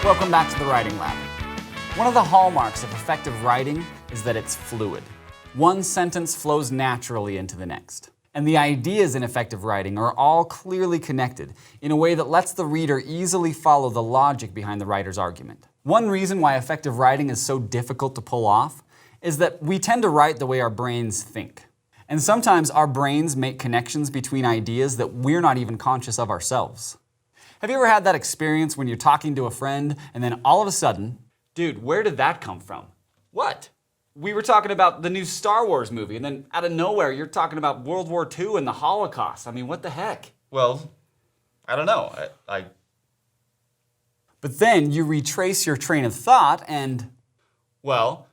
Welcome back to the Writing Lab. One of the hallmarks of effective writing is that it's fluid. One sentence flows naturally into the next. And the ideas in effective writing are all clearly connected in a way that lets the reader easily follow the logic behind the writer's argument. One reason why effective writing is so difficult to pull off is that we tend to write the way our brains think. And sometimes our brains make connections between ideas that we're not even conscious of ourselves. Have you ever had that experience when you're talking to a friend and then all of a sudden, dude, where did that come from? What? We were talking about the new Star Wars movie and then out of nowhere you're talking about World War II and the Holocaust. I mean, what the heck? Well, I don't know. But then you retrace your train of thought and... Well,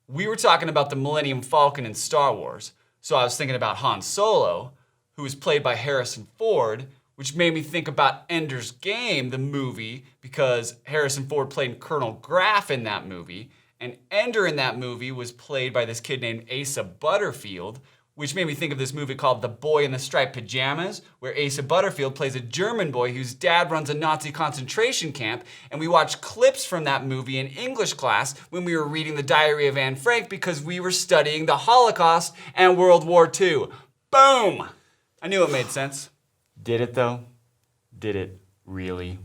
we were talking about the Millennium Falcon in Star Wars, so I was thinking about Han Solo, who was played by Harrison Ford, which made me think about Ender's Game, the movie, because Harrison Ford played Colonel Graff in that movie, and Ender in that movie was played by this kid named Asa Butterfield, which made me think of this movie called The Boy in the Striped Pajamas, where Asa Butterfield plays a German boy whose dad runs a Nazi concentration camp, and we watched clips from that movie in English class when we were reading The Diary of Anne Frank because we were studying the Holocaust and World War II. Boom! I knew it made sense. Did it though? Did it really?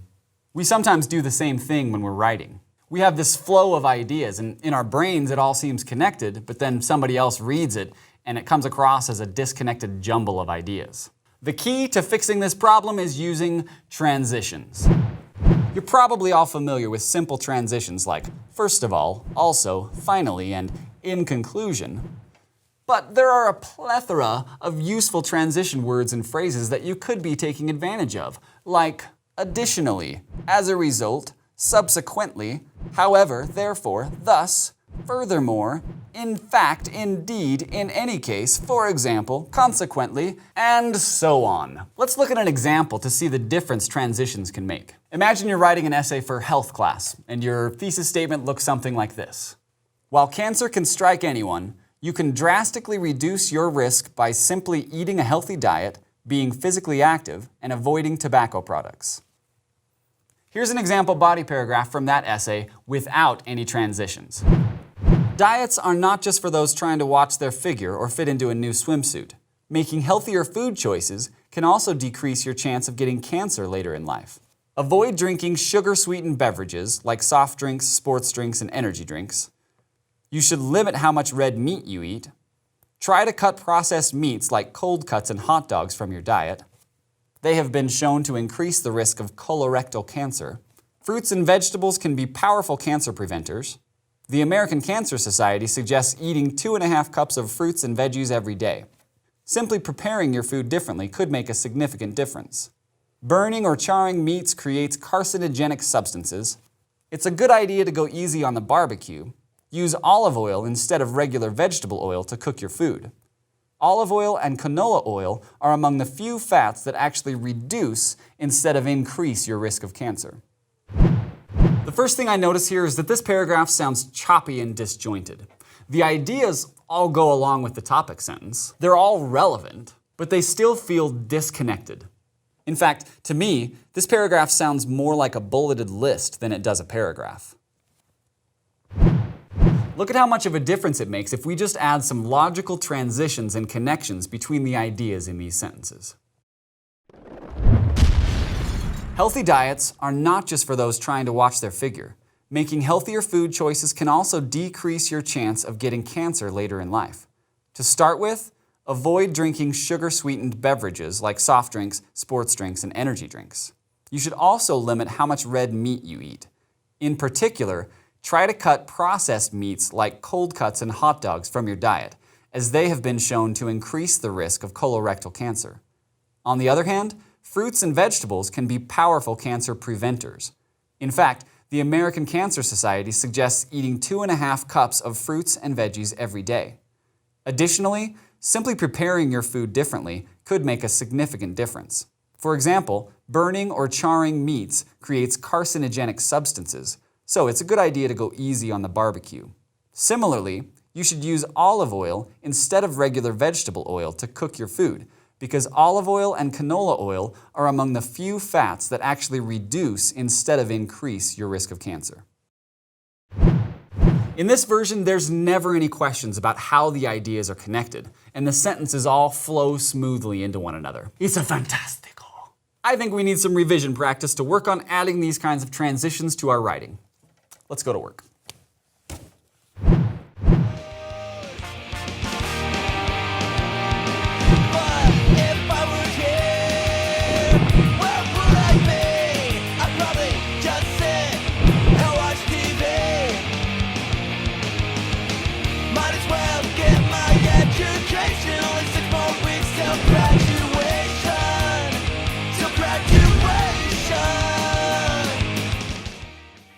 We sometimes do the same thing when we're writing. We have this flow of ideas, and in our brains it all seems connected, but then somebody else reads it, and it comes across as a disconnected jumble of ideas. The key to fixing this problem is using transitions. You're probably all familiar with simple transitions like first of all, also, finally, and in conclusion. But there are a plethora of useful transition words and phrases that you could be taking advantage of, like additionally, as a result, subsequently, however, therefore, thus, furthermore, in fact, indeed, in any case, for example, consequently, and so on. Let's look at an example to see the difference transitions can make. Imagine you're writing an essay for health class, and your thesis statement looks something like this. While cancer can strike anyone, you can drastically reduce your risk by simply eating a healthy diet, being physically active, and avoiding tobacco products. Here's an example body paragraph from that essay without any transitions. Diets are not just for those trying to watch their figure or fit into a new swimsuit. Making healthier food choices can also decrease your chance of getting cancer later in life. Avoid drinking sugar-sweetened beverages like soft drinks, sports drinks, and energy drinks. You should limit how much red meat you eat. Try to cut processed meats like cold cuts and hot dogs from your diet. They have been shown to increase the risk of colorectal cancer. Fruits and vegetables can be powerful cancer preventers. The American Cancer Society suggests eating 2.5 cups of fruits and veggies every day. Simply preparing your food differently could make a significant difference. Burning or charring meats creates carcinogenic substances. It's a good idea to go easy on the barbecue. Use olive oil instead of regular vegetable oil to cook your food. Olive oil and canola oil are among the few fats that actually reduce instead of increase your risk of cancer. The first thing I notice here is that this paragraph sounds choppy and disjointed. The ideas all go along with the topic sentence. They're all relevant, but they still feel disconnected. In fact, to me, this paragraph sounds more like a bulleted list than it does a paragraph. Look at how much of a difference it makes if we just add some logical transitions and connections between the ideas in these sentences. Healthy diets are not just for those trying to watch their figure. Making healthier food choices can also decrease your chance of getting cancer later in life. To start with, avoid drinking sugar-sweetened beverages like soft drinks, sports drinks, and energy drinks. You should also limit how much red meat you eat. In particular, try to cut processed meats like cold cuts and hot dogs from your diet, as they have been shown to increase the risk of colorectal cancer. On the other hand, fruits and vegetables can be powerful cancer preventers. In fact, the American Cancer Society suggests eating 2.5 cups of fruits and veggies every day. Additionally, simply preparing your food differently could make a significant difference. For example, burning or charring meats creates carcinogenic substances, so it's a good idea to go easy on the barbecue. Similarly, you should use olive oil instead of regular vegetable oil to cook your food, because olive oil and canola oil are among the few fats that actually reduce instead of increase your risk of cancer. In this version, there's never any questions about how the ideas are connected, and the sentences all flow smoothly into one another. It's a fantastico. I think we need some revision practice to work on adding these kinds of transitions to our writing. Let's go to work.